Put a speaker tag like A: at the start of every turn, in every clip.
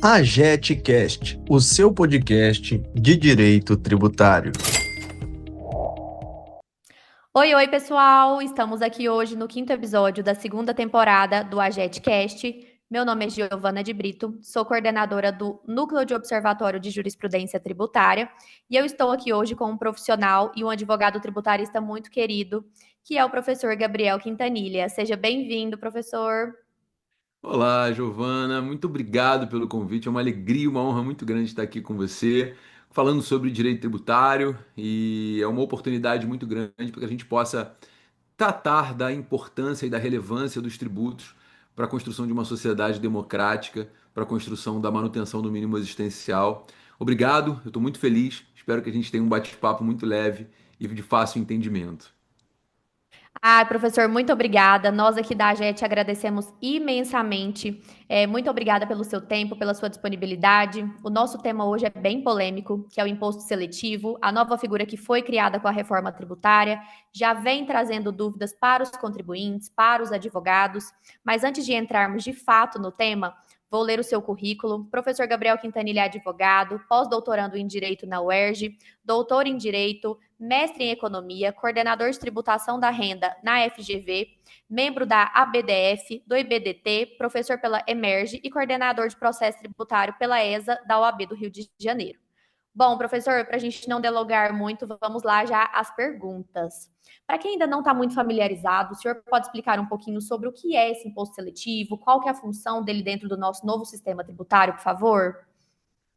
A: AGETcast, o seu podcast de direito tributário.
B: Oi, oi, pessoal! Estamos aqui hoje no quinto episódio da segunda temporada do AGETcast. Meu nome é Giovana de Brito, sou coordenadora do Núcleo de Observatório de Jurisprudência Tributária e eu estou aqui hoje com um profissional e um advogado tributarista muito querido, que é o professor Gabriel Quintanilha. Seja bem-vindo, professor!
C: Olá, Giovana, muito obrigado pelo convite. É uma alegria, uma honra muito grande estar aqui com você, falando sobre direito tributário, e é uma oportunidade muito grande para que a gente possa tratar da importância e da relevância dos tributos para a construção de uma sociedade democrática, para a construção da manutenção do mínimo existencial. Obrigado, eu estou muito feliz. Espero que a gente tenha um bate-papo muito leve e de fácil entendimento.
B: Professor, muito obrigada. Nós aqui da AGET agradecemos imensamente. Muito obrigada pelo seu tempo, pela sua disponibilidade. O nosso tema hoje é bem polêmico, que é o imposto seletivo, a nova figura que foi criada com a reforma tributária, já vem trazendo dúvidas para os contribuintes, para os advogados. Mas antes de entrarmos de fato no tema, vou ler o seu currículo. Professor Gabriel Quintanilha é advogado, pós-doutorando em Direito na UERJ, doutor em Direito, mestre em Economia, coordenador de tributação da renda na FGV, membro da ABDF, do IBDT, professor pela Emerge e coordenador de processo tributário pela ESA da OAB do Rio de Janeiro. Bom, professor, para a gente não delongar muito, vamos lá já às perguntas. Para quem ainda não está muito familiarizado, o senhor pode explicar um pouquinho sobre o que é esse imposto seletivo, qual que é a função dele dentro do nosso novo sistema tributário, por favor?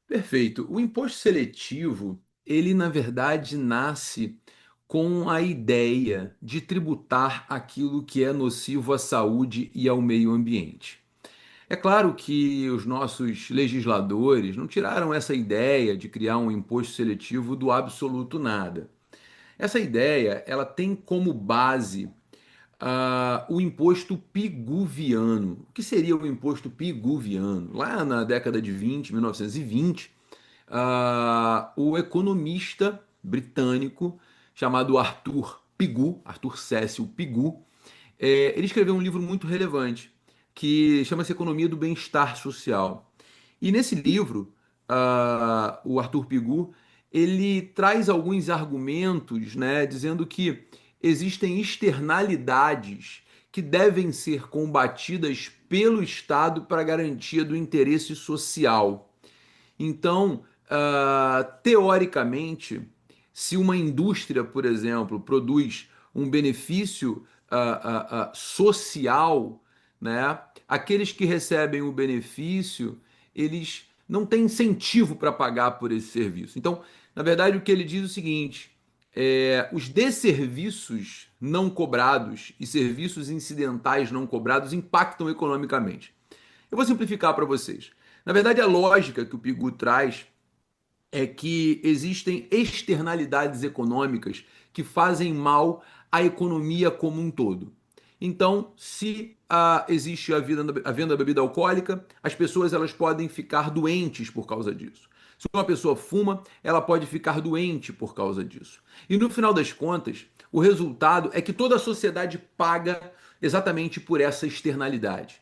C: Perfeito. O imposto seletivo, ele na verdade nasce com a ideia de tributar aquilo que é nocivo à saúde e ao meio ambiente. É claro que os nossos legisladores não tiraram essa ideia de criar um imposto seletivo do absoluto nada. Essa ideia, ela tem como base o imposto piguviano. O que seria o imposto piguviano? Lá na década de 20, 1920, o economista britânico chamado Arthur Cecil Pigou, ele escreveu um livro muito relevante que chama-se Economia do Bem-Estar Social. E nesse livro, o Arthur Pigou, ele traz alguns argumentos, né, dizendo que existem externalidades que devem ser combatidas pelo Estado para a garantia do interesse social. Então, teoricamente, se uma indústria, por exemplo, produz um benefício social, né, aqueles que recebem o benefício, eles não têm incentivo para pagar por esse serviço. Então, na verdade, o que ele diz é o seguinte: os desserviços não cobrados e serviços incidentais não cobrados impactam economicamente. Eu vou simplificar para vocês. Na verdade, a lógica que o Pigou traz é que existem externalidades econômicas que fazem mal à economia como um todo. Então, se existe a venda da bebida alcoólica, as pessoas elas podem ficar doentes por causa disso. Se uma pessoa fuma, ela pode ficar doente por causa disso. E no final das contas, o resultado é que toda a sociedade paga exatamente por essa externalidade.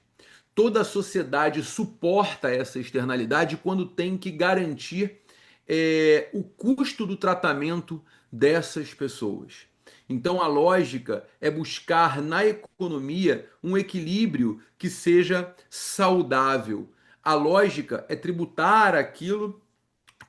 C: Toda a sociedade suporta essa externalidade quando tem que garantir o custo do tratamento dessas pessoas. Então a lógica é buscar na economia um equilíbrio que seja saudável. A lógica é tributar aquilo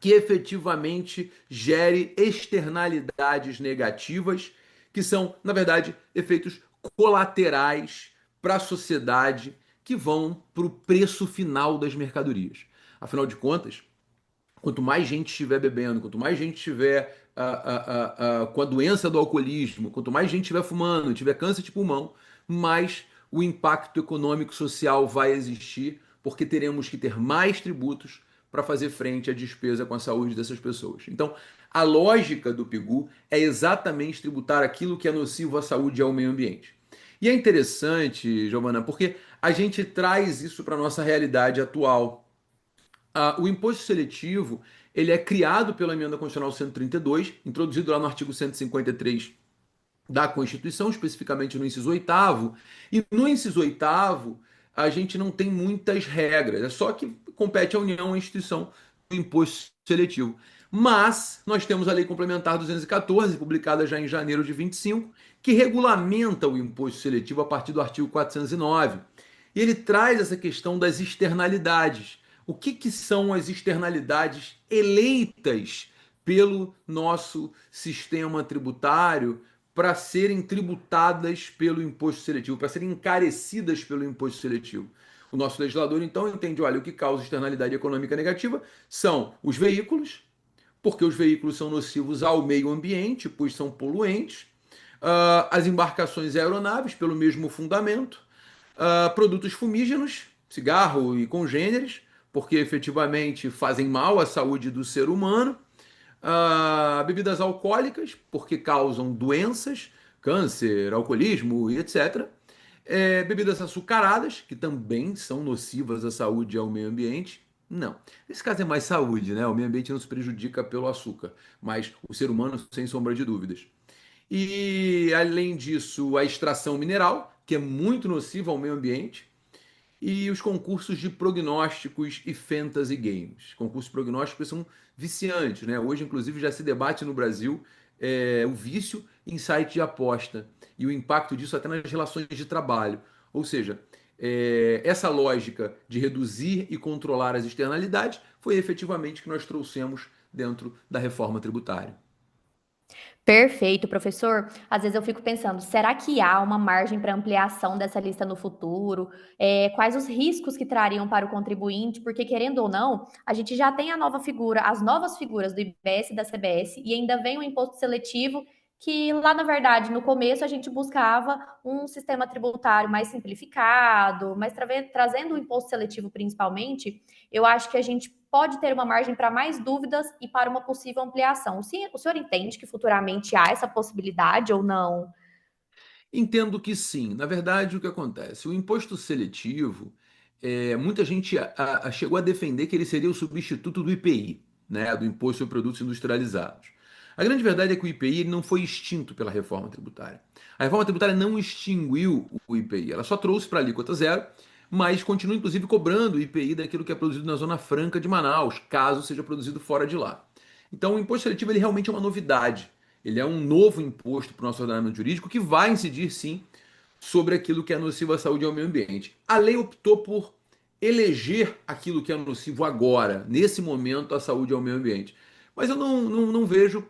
C: que efetivamente gere externalidades negativas, que são, na verdade, efeitos colaterais para a sociedade que vão para o preço final das mercadorias. Afinal de contas, quanto mais gente estiver bebendo, quanto mais gente estiver com a doença do alcoolismo, quanto mais gente estiver fumando, tiver câncer de pulmão, mais o impacto econômico social vai existir, porque teremos que ter mais tributos para fazer frente à despesa com a saúde dessas pessoas. Então, a lógica do PIGU é exatamente tributar aquilo que é nocivo à saúde e ao meio ambiente. E é interessante, Giovana, porque a gente traz isso para a nossa realidade atual. O imposto seletivo ele é criado pela Emenda Constitucional 132, introduzido lá no artigo 153 da Constituição, especificamente no inciso oitavo. E no inciso oitavo a gente não tem muitas regras, é só que compete à União a instituição do imposto seletivo. Mas nós temos a Lei Complementar 214, publicada já em janeiro de 25, que regulamenta o imposto seletivo a partir do artigo 409. E ele traz essa questão das externalidades. O que são as externalidades eleitas pelo nosso sistema tributário para serem tributadas pelo imposto seletivo, para serem encarecidas pelo imposto seletivo? O nosso legislador, então, entende, olha, o que causa externalidade econômica negativa são os veículos, porque os veículos são nocivos ao meio ambiente, pois são poluentes, as embarcações e aeronaves, pelo mesmo fundamento, produtos fumígenos, cigarro e congêneres, porque efetivamente fazem mal à saúde do ser humano, bebidas alcoólicas, porque causam doenças, câncer, alcoolismo e etc. Bebidas açucaradas, que também são nocivas à saúde e ao meio ambiente. Não. Nesse caso é mais saúde, né? O meio ambiente não se prejudica pelo açúcar, mas o ser humano, sem sombra de dúvidas. E, além disso, a extração mineral, que é muito nociva ao meio ambiente, e os concursos de prognósticos e fantasy games. Concursos prognósticos são viciantes, né? Hoje, inclusive, já se debate no Brasil o vício em site de aposta e o impacto disso até nas relações de trabalho. Ou seja, essa lógica de reduzir e controlar as externalidades foi efetivamente que nós trouxemos dentro da reforma tributária.
B: Perfeito, professor. Às vezes eu fico pensando, será que há uma margem para ampliação dessa lista no futuro? Quais os riscos que trariam para o contribuinte? Porque, querendo ou não, a gente já tem a nova figura, as novas figuras do IBS e da CBS, e ainda vem o imposto seletivo, que lá, na verdade, no começo a gente buscava um sistema tributário mais simplificado, mas trazendo o imposto seletivo principalmente, eu acho que a gente pode ter uma margem para mais dúvidas e para uma possível ampliação. O senhor entende que futuramente há essa possibilidade ou não?
C: Entendo que sim. Na verdade, o que acontece? O imposto seletivo, muita gente chegou a defender que ele seria o substituto do IPI, né, do Imposto sobre Produtos Industrializados. A grande verdade é que o IPI ele não foi extinto pela reforma tributária. A reforma tributária não extinguiu o IPI, ela só trouxe para a alíquota zero, mas continua inclusive cobrando o IPI daquilo que é produzido na Zona Franca de Manaus, caso seja produzido fora de lá. Então, o imposto seletivo ele realmente é uma novidade. Ele é um novo imposto para o nosso ordenamento jurídico que vai incidir, sim, sobre aquilo que é nocivo à saúde e ao meio ambiente. A lei optou por eleger aquilo que é nocivo agora, nesse momento, à saúde e ao meio ambiente. Mas eu não vejo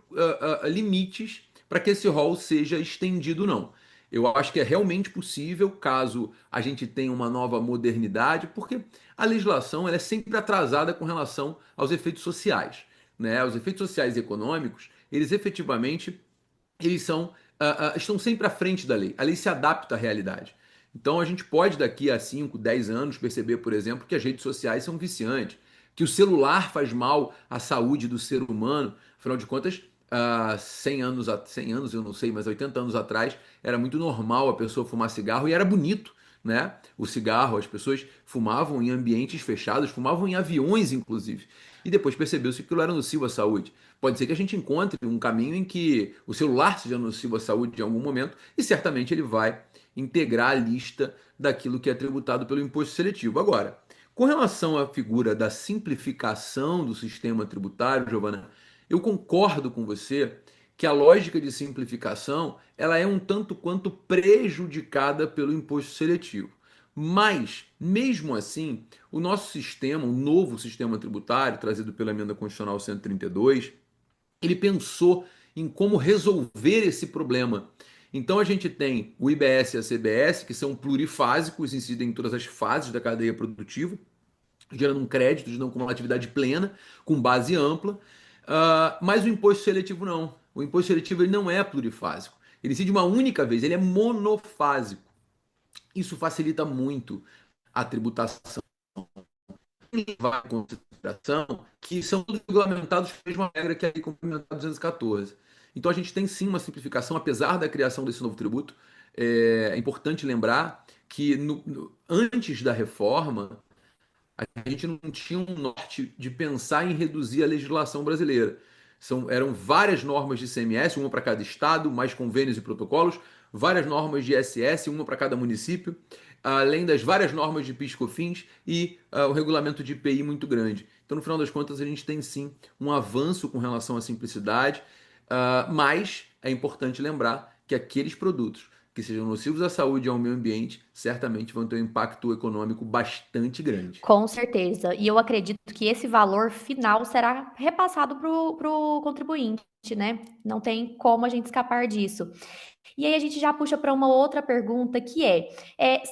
C: limites para que esse rol seja estendido, não. Eu acho que é realmente possível, caso a gente tenha uma nova modernidade, porque a legislação ela é sempre atrasada com relação aos efeitos sociais. Né? Os efeitos sociais e econômicos, eles efetivamente estão sempre à frente da lei. A lei se adapta à realidade. Então a gente pode daqui a 5, 10 anos perceber, por exemplo, que as redes sociais são viciantes, que o celular faz mal à saúde do ser humano. Afinal de contas, 100 anos, eu não sei, mas 80 anos atrás, era muito normal a pessoa fumar cigarro e era bonito, né? O cigarro, as pessoas fumavam em ambientes fechados, fumavam em aviões, inclusive. E depois percebeu-se que aquilo era nocivo à saúde. Pode ser que a gente encontre um caminho em que o celular seja nocivo à saúde em algum momento e certamente ele vai integrar a lista daquilo que é tributado pelo imposto seletivo. Agora, com relação à figura da simplificação do sistema tributário, Giovana, eu concordo com você que a lógica de simplificação ela é um tanto quanto prejudicada pelo imposto seletivo. Mas, mesmo assim, o nosso sistema, o novo sistema tributário trazido pela Emenda Constitucional 132, ele pensou em como resolver esse problema. Então a gente tem o IBS e a CBS, que são plurifásicos, incidem em todas as fases da cadeia produtiva, gerando um crédito de não cumulatividade plena, com base ampla. Mas o imposto seletivo não. O imposto seletivo ele não é plurifásico. Ele incide uma única vez, ele é monofásico. Isso facilita muito a tributação. Levar em consideração que são todos regulamentados pela mesma regra que a Lei Complementar 214. Então a gente tem sim uma simplificação, apesar da criação desse novo tributo. É importante lembrar que antes da reforma, a gente não tinha um norte de pensar em reduzir a legislação brasileira. Eram várias normas de ICMS, uma para cada estado, mais convênios e protocolos, várias normas de ISS, uma para cada município. além das várias normas de PIS/COFINS e o regulamento de IPI muito grande. Então, no final das contas, a gente tem sim um avanço com relação à simplicidade, mas é importante lembrar que aqueles produtos que sejam nocivos à saúde e ao meio ambiente certamente vão ter um impacto econômico bastante grande.
B: Com certeza. E eu acredito que esse valor final será repassado para o contribuinte, né? Não tem como a gente escapar disso. E aí a gente já puxa para uma outra pergunta que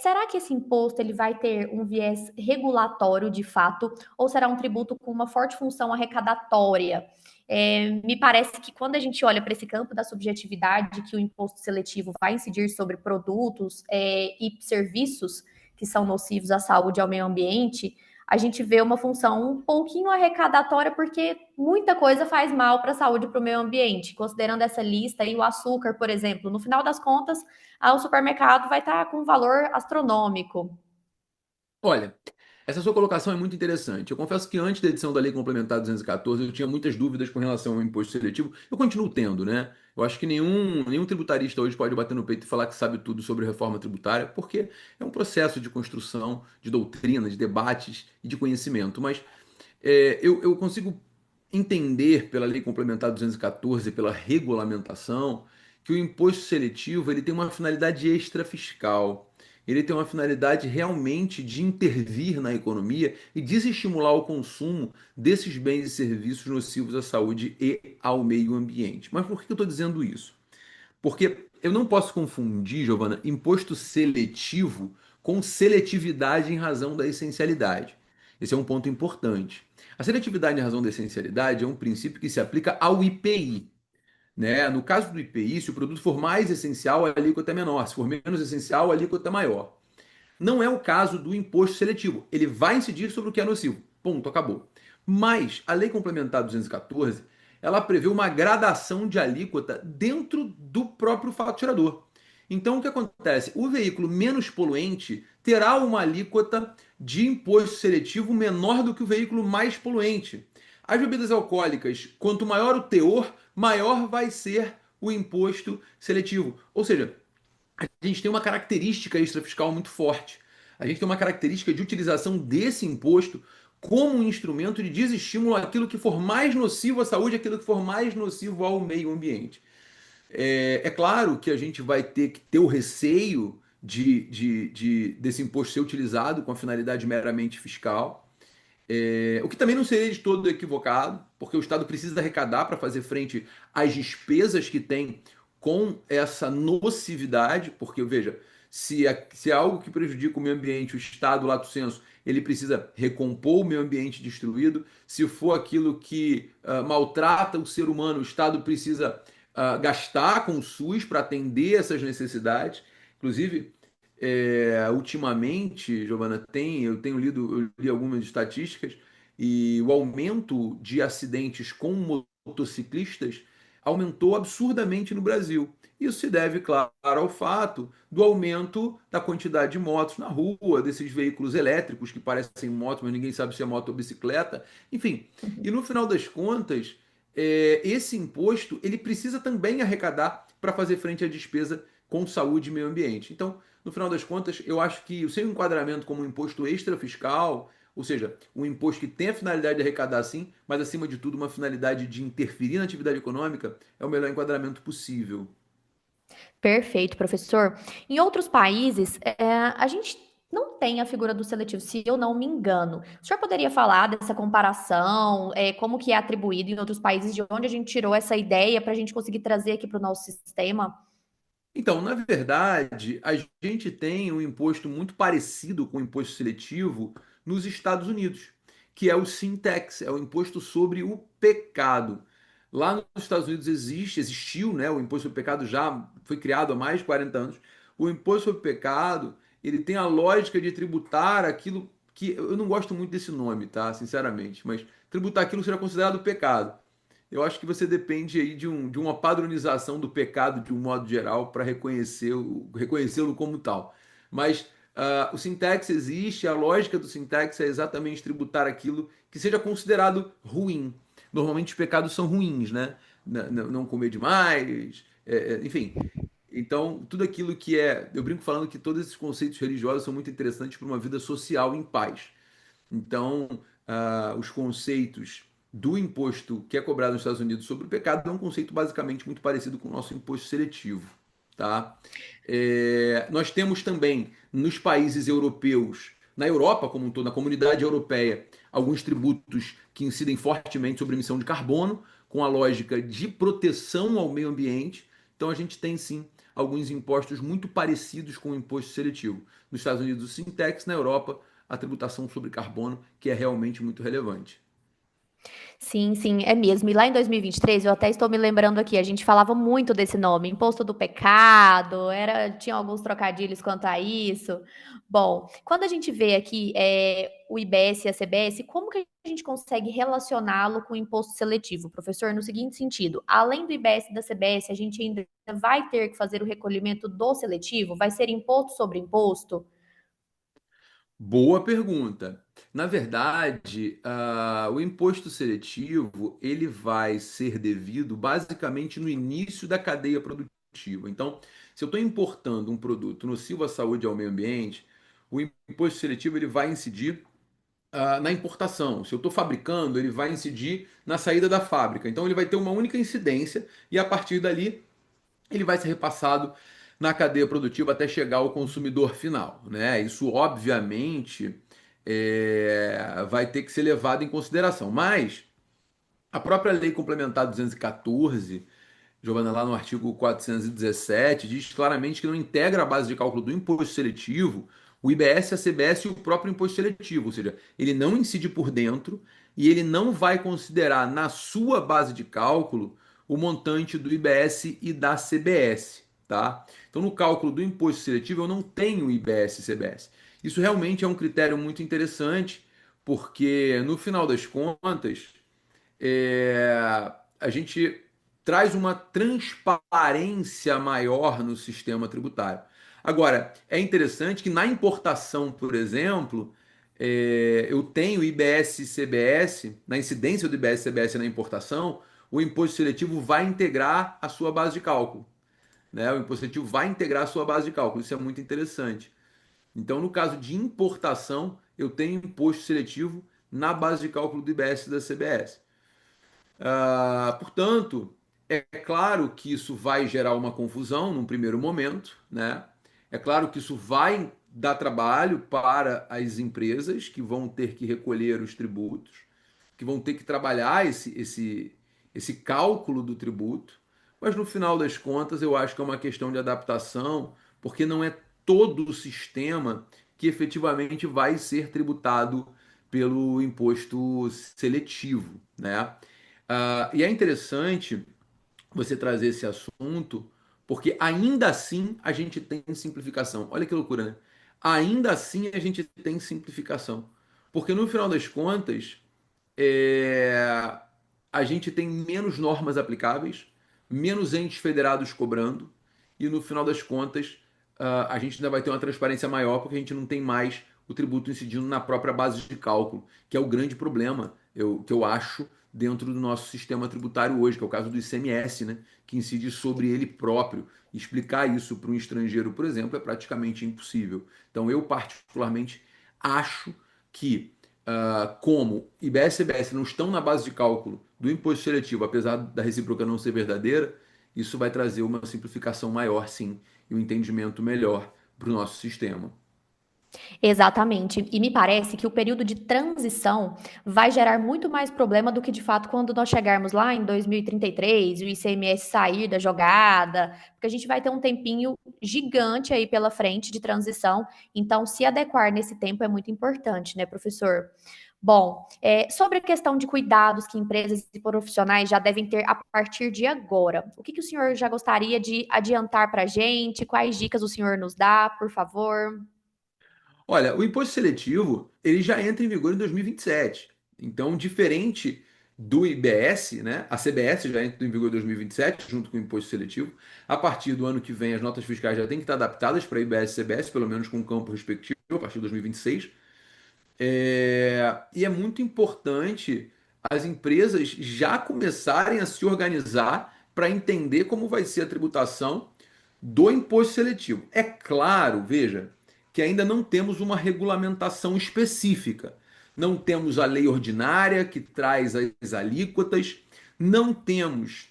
B: será que esse imposto ele vai ter um viés regulatório de fato ou será um tributo com uma forte função arrecadatória? Me parece que quando a gente olha para esse campo da subjetividade, que o imposto seletivo vai incidir sobre produtos e serviços que são nocivos à saúde e ao meio ambiente, a gente vê uma função um pouquinho arrecadatória, porque muita coisa faz mal para a saúde e para o meio ambiente. Considerando essa lista aí, o açúcar, por exemplo, no final das contas, o supermercado vai estar com um valor astronômico.
C: Olha, essa sua colocação é muito interessante. Eu confesso que antes da edição da Lei Complementar 214, eu tinha muitas dúvidas com relação ao imposto seletivo. Eu continuo tendo, né? Eu acho que nenhum tributarista hoje pode bater no peito e falar que sabe tudo sobre reforma tributária, porque é um processo de construção de doutrina, de debates e de conhecimento. Mas eu consigo entender pela Lei Complementar 214, pela regulamentação, que o imposto seletivo ele tem uma finalidade extrafiscal. Ele tem uma finalidade realmente de intervir na economia e desestimular o consumo desses bens e serviços nocivos à saúde e ao meio ambiente. Mas por que eu estou dizendo isso? Porque eu não posso confundir, Giovana, imposto seletivo com seletividade em razão da essencialidade. Esse é um ponto importante. A seletividade em razão da essencialidade é um princípio que se aplica ao IPI. Né? No caso do IPI, se o produto for mais essencial, a alíquota é menor. Se for menos essencial, a alíquota é maior. Não é o caso do imposto seletivo. Ele vai incidir sobre o que é nocivo. Ponto, acabou. Mas a Lei Complementar 214, ela prevê uma gradação de alíquota dentro do próprio faturador. Então, o que acontece? O veículo menos poluente terá uma alíquota de imposto seletivo menor do que o veículo mais poluente. As bebidas alcoólicas, quanto maior o teor, maior vai ser o imposto seletivo. Ou seja, a gente tem uma característica extrafiscal muito forte. A gente tem uma característica de utilização desse imposto como um instrumento de desestímulo àquilo que for mais nocivo à saúde, àquilo que for mais nocivo ao meio ambiente. É claro que a gente vai ter que ter o receio desse imposto ser utilizado com a finalidade meramente fiscal, o que também não seria de todo equivocado, porque o Estado precisa arrecadar para fazer frente às despesas que tem com essa nocividade, porque, veja, se é algo que prejudica o meio ambiente, o Estado, lato sensu, ele precisa recompor o meio ambiente destruído. Se for aquilo que maltrata o ser humano, o Estado precisa gastar com o SUS para atender essas necessidades. Inclusive, ultimamente, Giovana, eu tenho lido, eu li algumas estatísticas e o aumento de acidentes com motociclistas aumentou absurdamente no Brasil. Isso se deve, claro, ao fato do aumento da quantidade de motos na rua, desses veículos elétricos que parecem motos, mas ninguém sabe se é moto ou bicicleta. Enfim, e no final das contas, esse imposto ele precisa também arrecadar para fazer frente à despesa com saúde e meio ambiente. Então, no final das contas, eu acho que o seu enquadramento como um imposto extrafiscal, ou seja, um imposto que tem a finalidade de arrecadar sim, mas acima de tudo uma finalidade de interferir na atividade econômica, é o melhor enquadramento possível.
B: Perfeito, professor. Em outros países, a gente não tem a figura do seletivo, se eu não me engano. O senhor poderia falar dessa comparação, como que é atribuído em outros países, de onde a gente tirou essa ideia para a gente conseguir trazer aqui para o nosso sistema?
C: Então, na verdade, a gente tem um imposto muito parecido com o imposto seletivo nos Estados Unidos, que é o Sin Tax, é o imposto sobre o pecado. Lá nos Estados Unidos existiu, né? O imposto sobre o pecado já foi criado há mais de 40 anos. O imposto sobre o pecado, ele tem a lógica de tributar aquilo que eu não gosto muito desse nome, tá? Sinceramente, mas tributar aquilo que será considerado pecado. Eu acho que você depende aí de uma padronização do pecado de um modo geral para reconhecê-lo como tal. Mas o Sintax existe, a lógica do Sintax é exatamente tributar aquilo que seja considerado ruim. Normalmente os pecados são ruins, né? Não comer demais, enfim. Então, tudo aquilo que é. Eu brinco falando que todos esses conceitos religiosos são muito interessantes para uma vida social em paz. Então, os conceitos do imposto que é cobrado nos Estados Unidos sobre o pecado é um conceito basicamente muito parecido com o nosso imposto seletivo, tá? Nós temos também nos países europeus, na Europa como um todo, na comunidade europeia, alguns tributos que incidem fortemente sobre emissão de carbono, com a lógica de proteção ao meio ambiente. Então a gente tem sim alguns impostos muito parecidos com o imposto seletivo. Nos Estados Unidos, o Sintex, na Europa, a tributação sobre carbono, que é realmente muito relevante.
B: Sim, sim, é mesmo. E lá em 2023, eu até estou me lembrando aqui, a gente falava muito desse nome, imposto do pecado, tinha alguns trocadilhos quanto a isso. Bom, quando a gente vê aqui o IBS e a CBS, como que a gente consegue relacioná-lo com o imposto seletivo, professor? No seguinte sentido, além do IBS e da CBS, a gente ainda vai ter que fazer o recolhimento do seletivo? Vai ser imposto sobre imposto?
C: Boa pergunta. Na verdade, o imposto seletivo ele vai ser devido basicamente no início da cadeia produtiva. Então, se eu estou importando um produto nocivo à saúde e ao meio ambiente, o imposto seletivo ele vai incidir na importação. Se eu estou fabricando, ele vai incidir na saída da fábrica. Então, ele vai ter uma única incidência e a partir dali ele vai ser repassado na cadeia produtiva até chegar ao consumidor final, né? Isso, obviamente, vai ter que ser levado em consideração. Mas a própria Lei Complementar 214, Giovana, lá no artigo 417, diz claramente que não integra a base de cálculo do imposto seletivo o IBS, a CBS e o próprio imposto seletivo, ou seja, ele não incide por dentro e ele não vai considerar na sua base de cálculo o montante do IBS e da CBS, tá? Então, no cálculo do imposto seletivo, eu não tenho IBS e CBS. Isso realmente é um critério muito interessante, porque no final das contas, a gente traz uma transparência maior no sistema tributário. Agora, é interessante que na importação, por exemplo, eu tenho IBS e CBS, na incidência do IBS e CBS na importação, o imposto seletivo vai integrar a sua base de cálculo. Né? O imposto seletivo vai integrar a sua base de cálculo. Isso é muito interessante. Então, no caso de importação, eu tenho imposto seletivo na base de cálculo do IBS e da CBS. Portanto, é claro que isso vai gerar uma confusão num primeiro momento, né? É claro que isso vai dar trabalho para as empresas que vão ter que recolher os tributos, que vão ter que trabalhar esse cálculo do tributo, mas no final das contas eu acho que é uma questão de adaptação, porque não é todo o sistema que efetivamente vai ser tributado pelo imposto seletivo, né? E é interessante você trazer esse assunto, porque ainda assim a gente tem simplificação. Olha que loucura, né? Ainda assim a gente tem simplificação. Porque no final das contas, é, a gente tem menos normas aplicáveis, menos entes federados cobrando, e no final das contas, a gente ainda vai ter uma transparência maior, porque a gente não tem mais o tributo incidindo na própria base de cálculo, que é o grande problema que eu acho dentro do nosso sistema tributário hoje, que é o caso do ICMS, né, que incide sobre ele próprio. Explicar isso para um estrangeiro, por exemplo, é praticamente impossível. Então, eu particularmente acho que como IBS e CBS não estão na base de cálculo do imposto seletivo, apesar da recíproca não ser verdadeira, isso vai trazer uma simplificação maior, sim, e um entendimento melhor para o nosso sistema.
B: Exatamente. E me parece que o período de transição vai gerar muito mais problema do que de fato quando nós chegarmos lá em 2033 e o ICMS sair da jogada, porque a gente vai ter um tempinho gigante aí pela frente de transição. Então, se adequar nesse tempo é muito importante, né, professor? Bom, sobre a questão de cuidados que empresas e profissionais já devem ter a partir de agora, o que o senhor já gostaria de adiantar para a gente? Quais dicas o senhor nos dá, por favor?
C: Olha, o imposto seletivo, ele já entra em vigor em 2027. Então, diferente do IBS, né? A CBS já entra em vigor em 2027, junto com o imposto seletivo. A partir do ano que vem, as notas fiscais já têm que estar adaptadas para IBS e CBS, pelo menos com o campo respectivo, a partir de 2026. E é muito importante as empresas já começarem a se organizar para entender como vai ser a tributação do imposto seletivo. É claro, veja, que ainda não temos uma regulamentação específica. Não temos a lei ordinária que traz as alíquotas, não temos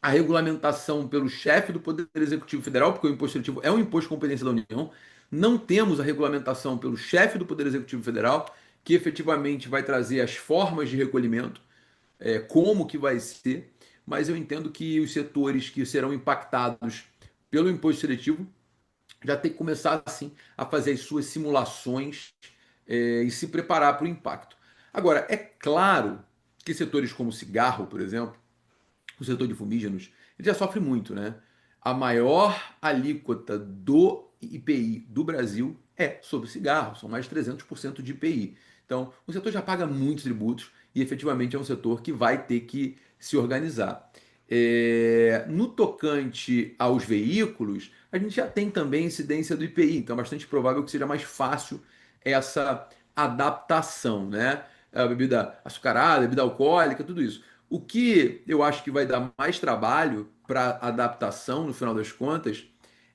C: a regulamentação pelo chefe do Poder Executivo Federal, porque o imposto seletivo é um imposto de competência da União. Não temos a regulamentação pelo chefe do Poder Executivo Federal, que efetivamente vai trazer as formas de recolhimento, como que vai ser, mas eu entendo que os setores que serão impactados pelo imposto seletivo já tem que começar assim a fazer as suas simulações e se preparar para o impacto. Agora, é claro que setores como cigarro, por exemplo, o setor de fumígenos, ele já sofre muito, né? A maior alíquota do IPI do Brasil é sobre cigarro, são mais de 300% de IPI. Então, o setor já paga muitos tributos e efetivamente é um setor que vai ter que se organizar. No tocante aos veículos, a gente já tem também incidência do IPI, então é bastante provável que seja mais fácil essa adaptação, né? A bebida açucarada, bebida alcoólica, tudo isso. O que eu acho que vai dar mais trabalho para adaptação, no final das contas,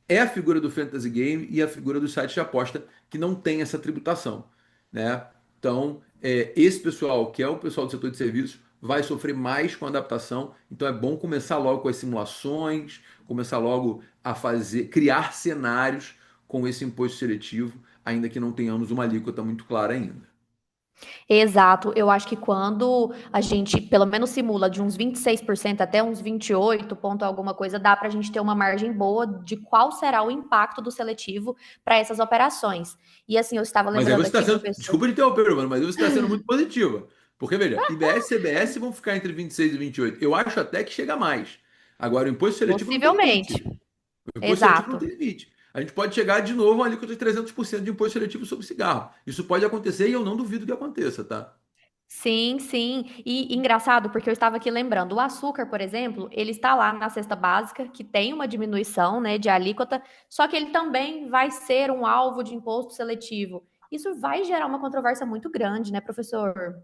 C: é a figura do Fantasy Game e a figura do site de aposta, que não tem essa tributação, né? Então, esse pessoal, que é o pessoal do setor de serviços, vai sofrer mais com a adaptação. Então, é bom começar logo com as simulações, começar logo a fazer, criar cenários com esse imposto seletivo, ainda que não tenhamos uma alíquota muito clara ainda.
B: Exato. Eu acho que quando a gente, pelo menos simula de uns 26% até uns 28 ponto alguma coisa, dá para a gente ter uma margem boa de qual será o impacto do seletivo para essas operações. E assim, eu estava
C: Mas aí
B: lembrando
C: você está
B: aqui,
C: sendo,
B: professor,
C: desculpa de interromper, mano, mas aí você está sendo muito positiva. Porque, veja, IBS e CBS vão ficar entre 26 e 28. Eu acho até que chega mais. Agora, o imposto seletivo não tem
B: possivelmente.
C: limite. O imposto seletivo não
B: Exato.
C: tem limite. A gente pode chegar de novo a uma alíquota de 300% de imposto seletivo sobre cigarro. Isso pode acontecer e eu não duvido que aconteça, tá?
B: Sim, sim. E engraçado, porque eu estava aqui lembrando, o açúcar, por exemplo, ele está lá na cesta básica, que tem uma diminuição, né, de alíquota, só que ele também vai ser um alvo de imposto seletivo. Isso vai gerar uma controvérsia muito grande, né, professor?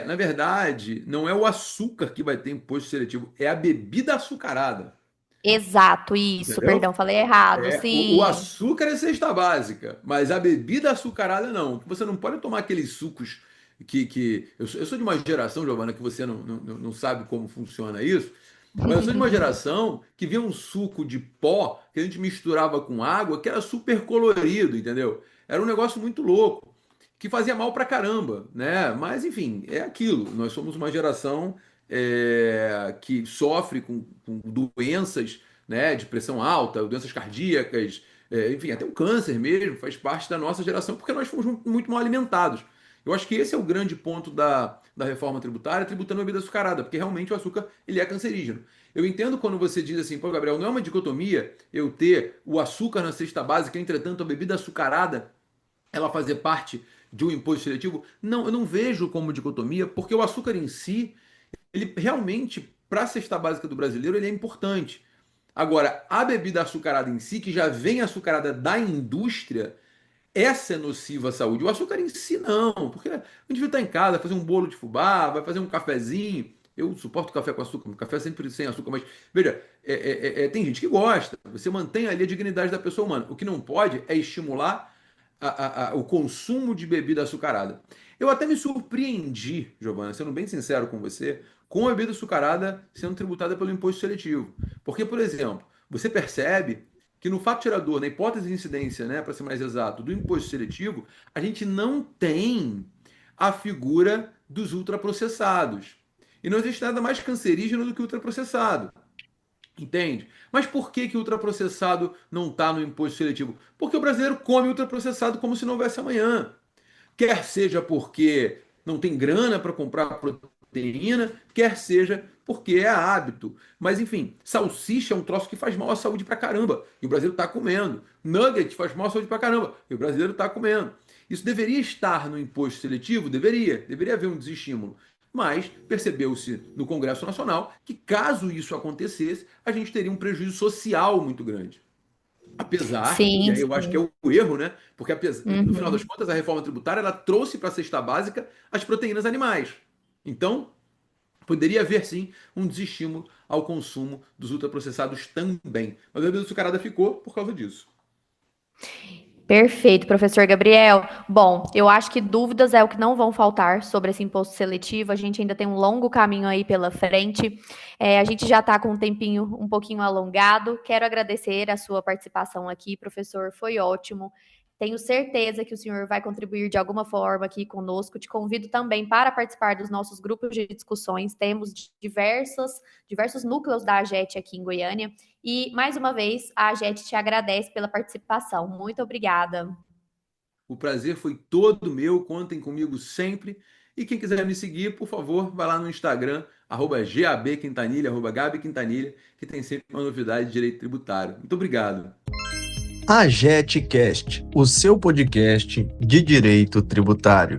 C: Na verdade, não é o açúcar que vai ter imposto seletivo, é a bebida açucarada.
B: Exato, isso,
C: Entendeu?
B: perdão, falei errado,
C: O
B: sim.
C: açúcar é cesta básica, mas a bebida açucarada não. Você não pode tomar aqueles sucos eu sou de uma geração, Giovana, que você não sabe como funciona isso, mas eu sou de uma geração que via um suco de pó que a gente misturava com água que era super colorido, entendeu? Era um negócio muito louco, que fazia mal pra caramba, né? Mas enfim, é aquilo. Nós somos uma geração que sofre com doenças, né, de pressão alta, doenças cardíacas, enfim, até o câncer mesmo faz parte da nossa geração, porque nós fomos muito mal alimentados. Eu acho que esse é o grande ponto da reforma tributária, tributando a bebida açucarada, porque realmente o açúcar ele é cancerígeno. Eu entendo quando você diz assim, pô, Gabriel, não é uma dicotomia eu ter o açúcar na cesta básica, entretanto a bebida açucarada ela fazer parte de um imposto seletivo. Não, eu não vejo como dicotomia, porque o açúcar em si, ele realmente, para a cesta básica do brasileiro, ele é importante. Agora, a bebida açucarada em si, que já vem açucarada da indústria, essa é nociva à saúde. O açúcar em si, não. Porque a gente vai estar em casa, fazer um bolo de fubá, vai fazer um cafezinho. Eu suporto café com açúcar, café sempre sem açúcar, mas veja, tem gente que gosta. Você mantém ali a dignidade da pessoa humana. O que não pode é estimular o consumo de bebida açucarada. Eu até me surpreendi, Giovana, sendo bem sincero com você, com a bebida açucarada sendo tributada pelo imposto seletivo. Porque, por exemplo, você percebe que no fato gerador, na hipótese de incidência, né, para ser mais exato, do imposto seletivo, a gente não tem a figura dos ultraprocessados. E não existe nada mais cancerígeno do que ultraprocessado. Entende? Mas por que que o ultraprocessado não está no imposto seletivo? Porque o brasileiro come ultraprocessado como se não houvesse amanhã. Quer seja porque não tem grana para comprar proteína, quer seja porque é hábito. Mas enfim, salsicha é um troço que faz mal à saúde pra caramba. E o brasileiro está comendo. Nugget faz mal à saúde pra caramba. E o brasileiro está comendo. Isso deveria estar no imposto seletivo? Deveria. Deveria haver um desestímulo. Mas percebeu-se no Congresso Nacional que, caso isso acontecesse, a gente teria um prejuízo social muito grande. Apesar, e
B: Sim,
C: aí eu acho que é
B: sim.
C: o erro, né? Porque no final das
B: Uhum.
C: contas a reforma tributária ela trouxe para a cesta básica as proteínas animais. Então, poderia haver sim um desestímulo ao consumo dos ultraprocessados também. Mas a bebida açucarada ficou por causa disso.
B: Perfeito, professor Gabriel. Bom, eu acho que dúvidas é o que não vão faltar sobre esse imposto seletivo. A gente ainda tem um longo caminho aí pela frente. A gente já está com um tempinho um pouquinho alongado. Quero agradecer a sua participação aqui, professor. Foi ótimo. Tenho certeza que o senhor vai contribuir de alguma forma aqui conosco. Te convido também para participar dos nossos grupos de discussões. Temos diversos núcleos da AGET aqui em Goiânia. E, mais uma vez, a AGET te agradece pela participação. Muito obrigada.
C: O prazer foi todo meu, contem comigo sempre. E quem quiser me seguir, por favor, vai lá no Instagram, @gabquintanilha, @gabiquintanilha, que tem sempre uma novidade de direito tributário. Muito obrigado.
A: AGETcast, o seu podcast de direito tributário.